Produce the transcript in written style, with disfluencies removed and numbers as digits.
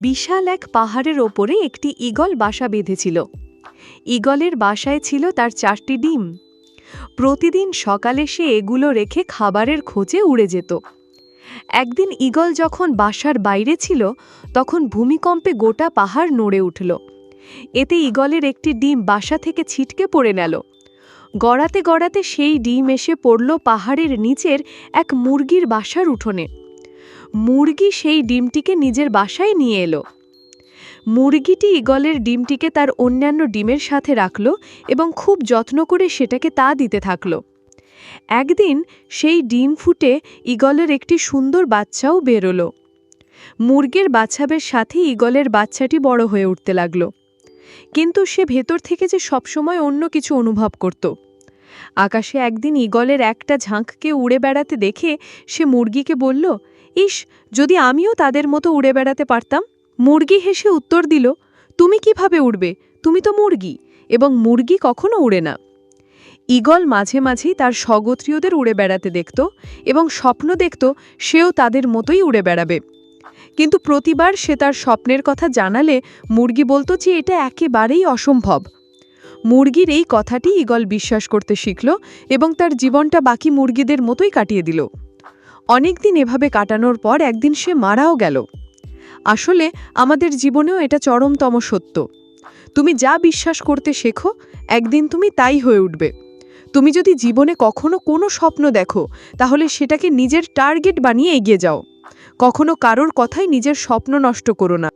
বিশাল এক পাহাড়ের ওপরে একটি ঈগল বাসা বেঁধেছিল। ঈগলের বাসায় ছিল তার 4টি ডিম। প্রতিদিন সকালে সে এগুলো রেখে খাবারের খোঁজে উড়ে যেত। একদিন ঈগল যখন বাসার বাইরে ছিল, তখন ভূমিকম্পে গোটা পাহাড় নড়ে উঠল। এতে ঈগলের একটি ডিম বাসা থেকে ছিটকে পড়ে গেল। গড়াতে গড়াতে সেই ডিম এসে পড়ল পাহাড়ের নিচের এক মুরগির বাসার উঠোনে। মুরগি সেই ডিমটিকে নিজের বাসায় নিয়ে এলো। মুরগিটি ঈগলের ডিমটিকে তার অন্যান্য ডিমের সাথে রাখল এবং খুব যত্ন করে সেটাকে তা দিতে থাকল। একদিন সেই ডিম ফুটে ঈগলের একটি সুন্দর বাচ্চাও বেরোলো। মুরগির বাচ্চাদের সাথে ঈগলের বাচ্চাটি বড় হয়ে উঠতে লাগল, কিন্তু সে ভেতর থেকে যে সবসময় অন্য কিছু অনুভব করত। আকাশে একদিন ঈগলের একটা ঝাঁককে উড়ে বেড়াতে দেখে সে মুরগিকে বলল, ইস, যদি আমিও তাদের মতো উড়ে বেড়াতে পারতাম। মুরগি হেসে উত্তর দিল, তুমি কিভাবে উড়বে? তুমি তো মুরগি, এবং মুরগি কখনো উড়ে না। ঈগল মাঝে মাঝেই তার স্বগোত্রীয়দের উড়ে বেড়াতে দেখত এবং স্বপ্ন দেখত সেও তাদের মতোই উড়ে বেড়াবে। কিন্তু প্রতিবার সে তার স্বপ্নের কথা জানালে মুরগি বলতো যে এটা একেবারেই অসম্ভব। মুরগির এই কথাটি ঈগল বিশ্বাস করতে শিখল এবং তার জীবনটা বাকি মুরগিদের মতোই কাটিয়ে দিল। অনেকদিন এভাবে কাটানোর পর একদিন সে মারাও গেল। আসলে আমাদের জীবনেও এটা চরমতম সত্য। তুমি যা বিশ্বাস করতে শেখো, একদিন তুমি তাই হয়ে উঠবে। তুমি যদি জীবনে কখনো কোনো স্বপ্ন দেখো, তাহলে সেটাকে নিজের টার্গেট বানিয়ে এগিয়ে যাও। কখনো কারোর কথাই নিজের স্বপ্ন নষ্ট করো না।